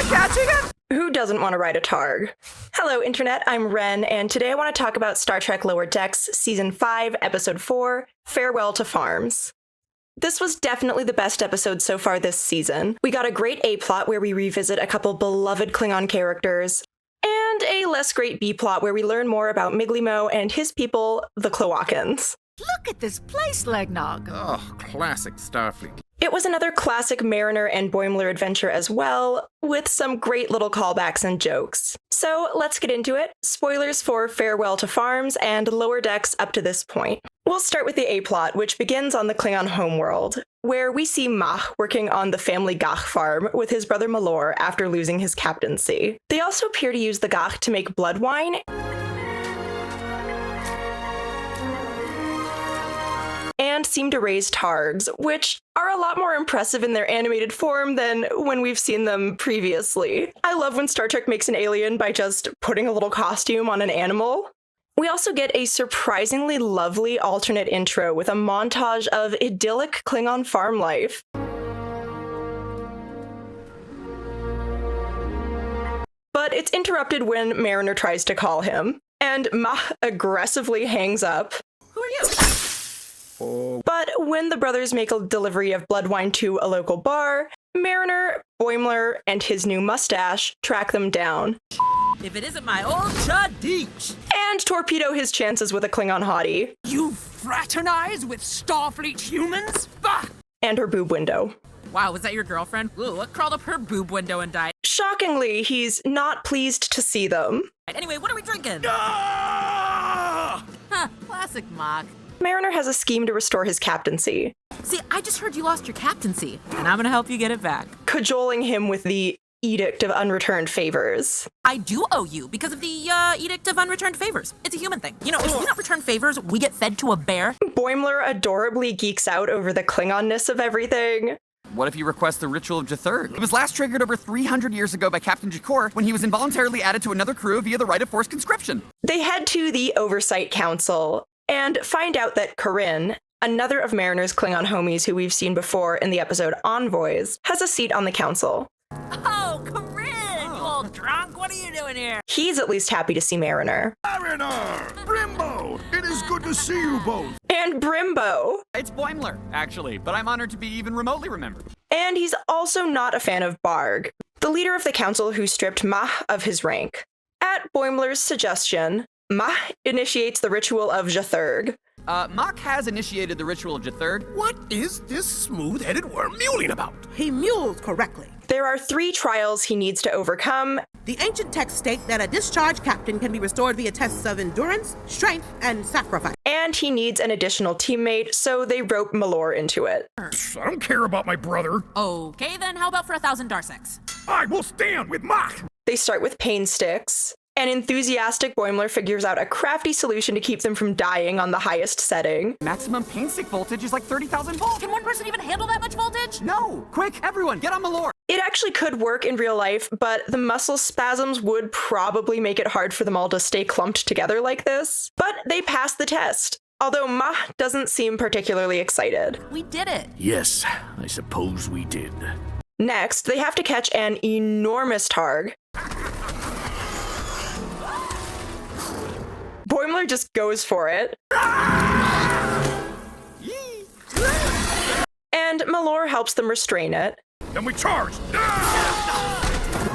I catching it? Who doesn't want to ride a Targ? Hello, Internet, I'm Ren, and today I want to talk about Star Trek Lower Decks, Season 5, Episode 4, Farewell to Farms. This was definitely the best episode so far this season. We got a great A-plot where we revisit a couple beloved Klingon characters, and a less great B-plot where we learn more about Migleemo and his people, the Cloakins. Look at this place, Legnog. Oh, classic Starfleet. It was another classic Mariner and Boimler adventure as well, with some great little callbacks and jokes. So let's get into it. Spoilers for Farewell to Farms and Lower Decks up to this point. We'll start with the A-plot, which begins on the Klingon homeworld, where we see Mach working on the family Gach farm with his brother Malor after losing his captaincy. They also appear to use the Gach to make blood wine, and seem to raise Targs, which are a lot more impressive in their animated form than when we've seen them previously. I love when Star Trek makes an alien by just putting a little costume on an animal. We also get a surprisingly lovely alternate intro with a montage of idyllic Klingon farm life. But it's interrupted when Mariner tries to call him, and Mach aggressively hangs up. Who are you? But when the brothers make a delivery of blood wine to a local bar, Mariner, Boimler, and his new mustache track them down If it isn't my old Chud Deech. and torpedo his chances with a Klingon hottie You fraternize with Starfleet humans? Bah! and her boob window. Wow, was that your girlfriend? Ooh, what crawled up her boob window and died? Shockingly, he's not pleased to see them. Anyway, what are we drinking? Ah! Huh, classic Mach. Mariner has a scheme to restore his captaincy, See, I just heard you lost your captaincy, and I'm gonna help you get it back. cajoling him with the Edict of Unreturned Favors. I do owe you because of the Edict of Unreturned Favors. It's a human thing. You know, if we don't return favors, we get fed to a bear. Boimler adorably geeks out over the Klingonness of everything. What if you request the Ritual of Jathurg? It was last triggered over 300 years ago by Captain Jakor when he was involuntarily added to another crew via the rite of forced conscription. They head to the Oversight Council and find out that Corinne, another of Mariner's Klingon homies who we've seen before in the episode Envoys, has a seat on the council. Oh, Corinne, you old drunk. What are you doing here? He's at least happy to see Mariner. Mariner! Brimbo! It is good to see you both. And Brimbo. It's Boimler, actually, but I'm honored to be even remotely remembered. And he's also not a fan of Barg, the leader of the council who stripped Mach of his rank. At Boimler's suggestion, Mach initiates the Ritual of Jathurg. Mach has initiated the Ritual of Jathurg. What is this smooth-headed worm mulling about? He mules correctly. There are 3 trials he needs to overcome, The ancient texts state that a discharged captain can be restored via tests of endurance, strength, and sacrifice. and he needs an additional teammate, so they rope Malor into it. I don't care about my brother. Okay, then how about for 1,000 Darsecs? I will stand with Mach. They start with pain sticks. An enthusiastic Boimler figures out a crafty solution to keep them from dying on the highest setting. Maximum pain stick voltage is like 30,000 volts. Can one person even handle that much voltage? No! Quick, everyone, get on Malor! It actually could work in real life, but the muscle spasms would probably make it hard for them all to stay clumped together like this. But they pass the test, although Mach doesn't seem particularly excited. We did it. Yes, I suppose we did. Next, they have to catch an enormous Targ. Boimler just goes for it. And Malor helps them restrain it. Then we charge.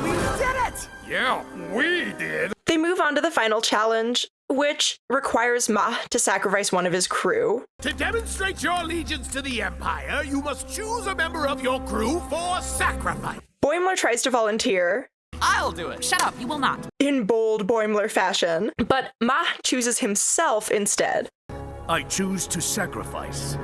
We did it! Yeah, we did. They move on to the final challenge, which requires Mach to sacrifice one of his crew. To demonstrate your allegiance to the Empire, you must choose a member of your crew for sacrifice. Boimler tries to volunteer, I'll do it! Shut up, you will not. in bold Boimler fashion, but Mach chooses himself instead. I choose to sacrifice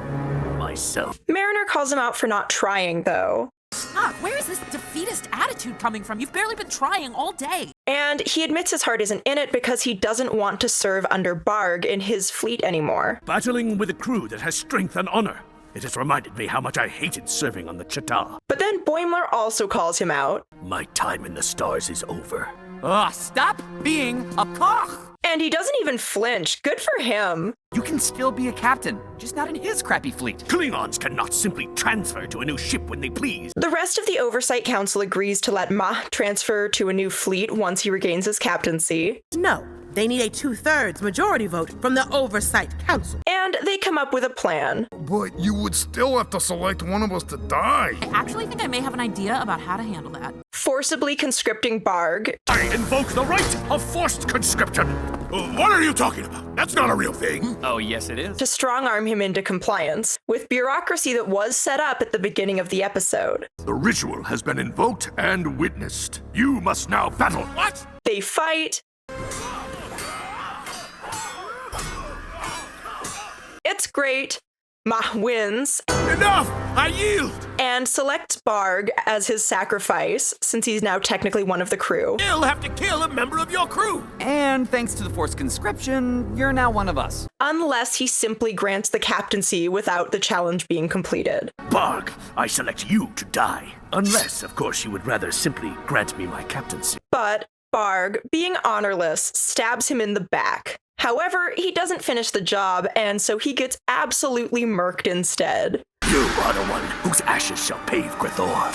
myself. Mariner calls him out for not trying, though, Mach, where is this defeatist attitude coming from? You've barely been trying all day. and he admits his heart isn't in it because he doesn't want to serve under Barg in his fleet anymore. Battling with a crew that has strength and honor. It has reminded me how much I hated serving on the Ch'ta. But then Boimler also calls him out. My time in the stars is over. Ugh, stop being a koch! And he doesn't even flinch. Good for him. You can still be a captain, just not in his crappy fleet. Klingons cannot simply transfer to a new ship when they please. The rest of the Oversight Council agrees to let Ma transfer to a new fleet once he regains his captaincy. No, they need a 2/3 majority vote from the Oversight Council. And they come up with a plan. But you would still have to select one of us to die. I actually think I may have an idea about how to handle that. Forcibly conscripting Barg. I invoke the right of forced conscription. What are you talking about? That's not a real thing. Oh, yes, it is. To strong-arm him into compliance, with bureaucracy that was set up at the beginning of the episode. The ritual has been invoked and witnessed. You must now battle. What? They fight. It's great. Ma wins. Enough! I yield! And selects Barg as his sacrifice, since he's now technically one of the crew. You'll have to kill a member of your crew. And thanks to the forced conscription, you're now one of us. Unless he simply grants the captaincy without the challenge being completed. Barg, I select you to die. Unless, of course, you would rather simply grant me my captaincy. But Barg, being honorless, stabs him in the back. However, he doesn't finish the job, and so he gets absolutely murked instead. You are the one whose ashes shall pave Grithor.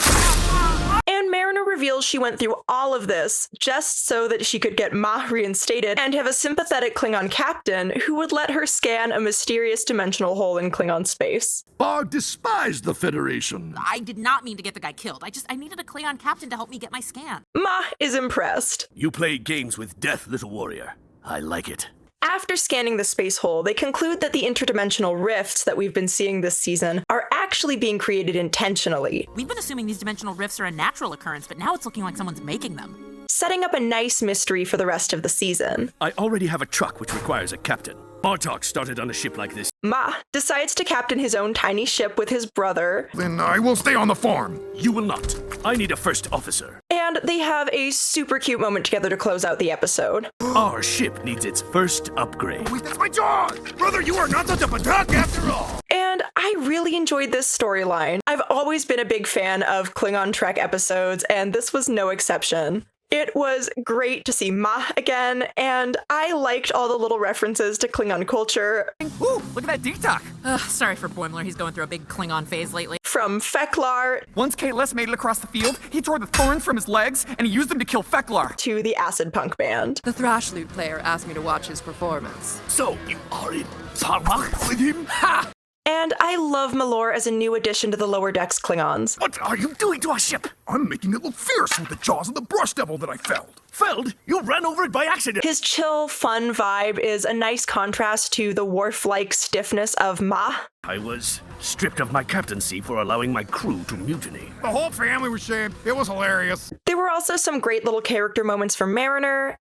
And Mariner reveals she went through all of this just so that she could get Ma reinstated and have a sympathetic Klingon captain who would let her scan a mysterious dimensional hole in Klingon space. Barg despised the Federation. I did not mean to get the guy killed. I needed a Klingon captain to help me get my scan. Ma is impressed. You play games with death, little warrior. I like it. After scanning the space hole, they conclude that the interdimensional rifts that we've been seeing this season are actually being created intentionally, We've been assuming these dimensional rifts are a natural occurrence, but now it's looking like someone's making them. setting up a nice mystery for the rest of the season. I already have a truck which requires a captain. Bartok started on a ship like this. Ma decides to captain his own tiny ship with his brother, Then I will stay on the farm. You will not. I need a first officer. and they have a super cute moment together to close out the episode. Our ship needs its first upgrade. Wait, that's my dog! Brother, you are not such a duck after all! And I really enjoyed this storyline. I've always been a big fan of Klingon Trek episodes, and this was no exception. It was great to see Ma again, and I liked all the little references to Klingon culture, Ooh, look at that detox. Sorry for Boimler, he's going through a big Klingon phase lately. from Feklar Once Kateless made it across the field, he tore the thorns from his legs, and he used them to kill Feklar. to the acid punk band. The thrash lute player asked me to watch his performance. So, you are in Tarmak with him? Ha! And I love Malor as a new addition to the Lower Decks Klingons. What are you doing to our ship? I'm making it look fierce with the jaws of the brush devil that I felled. Felled? You ran over it by accident. His chill, fun vibe is a nice contrast to the Worf-like stiffness of Ma. I was stripped of my captaincy for allowing my crew to mutiny. The whole family was shamed. It was hilarious. There were also some great little character moments for Mariner,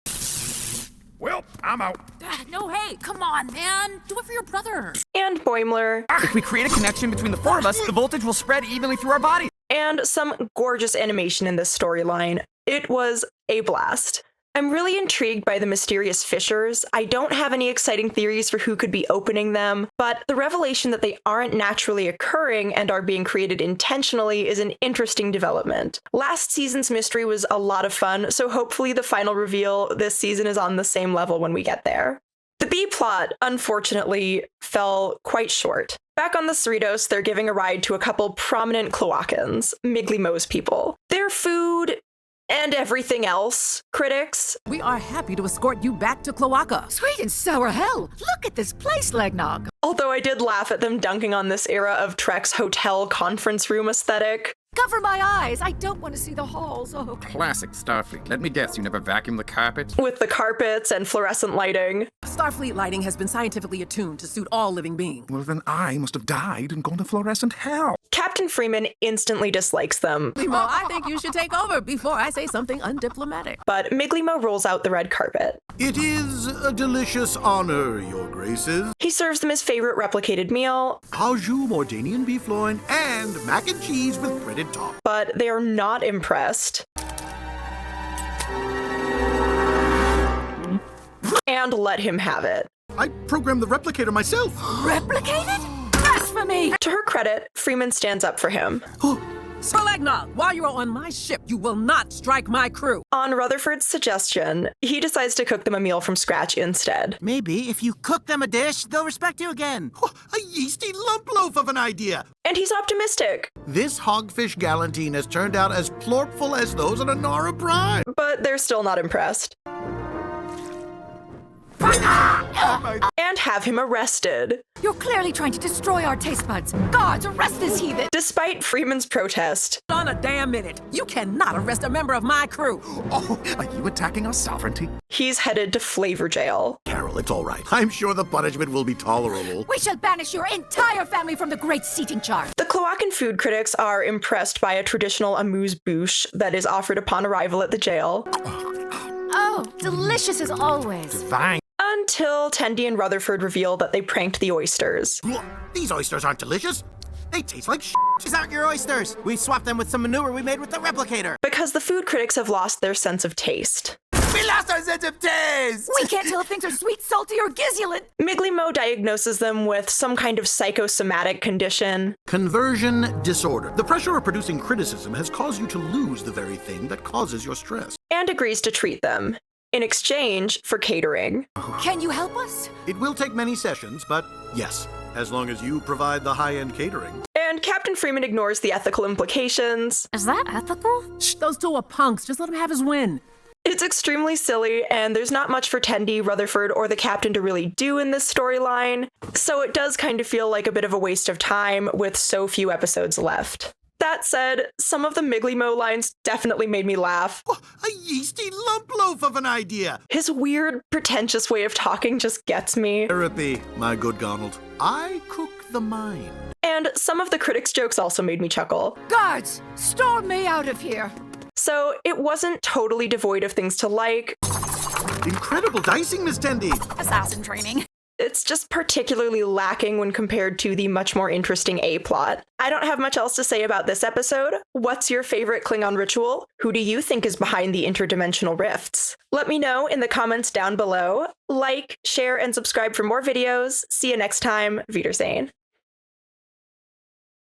Well, I'm out. No, hey, come on, man. Do it for your brother. and Boimler, If we create a connection between the four of us, the voltage will spread evenly through our bodies. and some gorgeous animation in this storyline. It was a blast. I'm really intrigued by the mysterious fissures. I don't have any exciting theories for who could be opening them, but the revelation that they aren't naturally occurring and are being created intentionally is an interesting development. Last season's mystery was a lot of fun, so hopefully the final reveal this season is on the same level when we get there. The B-plot, unfortunately, fell quite short. Back on the Cerritos, they're giving a ride to a couple prominent Cloacans, Migleemo's people. Their food and everything else, critics, We are happy to escort you back to Cloaca. Sweet and sour hell. Look at this place, Legnog. although I did laugh at them dunking on this era of Trek's hotel conference room aesthetic. Cover my eyes. I don't want to see the halls. Oh. Classic Starfleet. Let me guess, you never vacuum the carpet? With the carpets and fluorescent lighting. Starfleet lighting has been scientifically attuned to suit all living beings. Well, then I must have died and gone to fluorescent hell. Captain Freeman instantly dislikes them, Migleemo, I think you should take over before I say something undiplomatic. but Migleemo rolls out the red carpet. It is a delicious honor, Your Graces. He serves them his favorite replicated meal, Au jus, Mordanian beef loin, and mac and cheese with breaded top. but they are not impressed. And let him have it. I programmed the replicator myself. Replicated? Blasphemy! To her credit, Freeman stands up for him. Sir Legnog, while you are on my ship, you will not strike my crew. On Rutherford's suggestion, he decides to cook them a meal from scratch instead. Maybe if you cook them a dish, they'll respect you again. A yeasty lump loaf of an idea. And he's optimistic. This hogfish galantine has turned out as plorpful as those on a Nara Prime. But they're still not impressed. And have him arrested. You're clearly trying to destroy our taste buds. Guards, arrest this heathen! Despite Freeman's protest. On a damn minute. You cannot arrest a member of my crew. Oh, are you attacking our sovereignty? He's headed to flavor jail. Carol, it's all right. I'm sure the punishment will be tolerable. We shall banish your entire family from the great seating chart. The Cloacan food critics are impressed by a traditional amuse-bouche that is offered upon arrival at the jail. Oh, delicious as always. Divine. Until Tendi and Rutherford reveal that they pranked the oysters. These oysters aren't delicious. They taste like These aren't your oysters. We swapped them with some manure we made with the replicator. Because the food critics have lost their sense of taste. We lost our sense of taste! We can't tell if things are sweet, salty, or gizzulent. Migleemo diagnoses them with some kind of psychosomatic condition. conversion disorder. The pressure of producing criticism has caused you to lose the very thing that causes your stress. And agrees to treat them in exchange for catering. Can you help us? It will take many sessions, but yes, as long as you provide the high-end catering. And Captain Freeman ignores the ethical implications. Is that ethical? Shh, those two are punks. Just let him have his win. It's extremely silly, and there's not much for Tendi, Rutherford, or the captain to really do in this storyline, so it does kind of feel like a bit of a waste of time with so few episodes left. That said, some of the Migleemo lines definitely made me laugh. A yeasty lump loaf of an idea. His weird, pretentious way of talking just gets me. Therapy, my good Donald. I cook the mind. And some of the critics' jokes also made me chuckle. Guards, storm me out of here. So it wasn't totally devoid of things to like. Incredible dicing, Miss Tendi. Assassin training. It's just particularly lacking when compared to the much more interesting A-plot. I don't have much else to say about this episode. What's your favorite Klingon ritual? Who do you think is behind the interdimensional rifts? Let me know in the comments down below. Like, share, and subscribe for more videos. See you next time. Wiedersehen.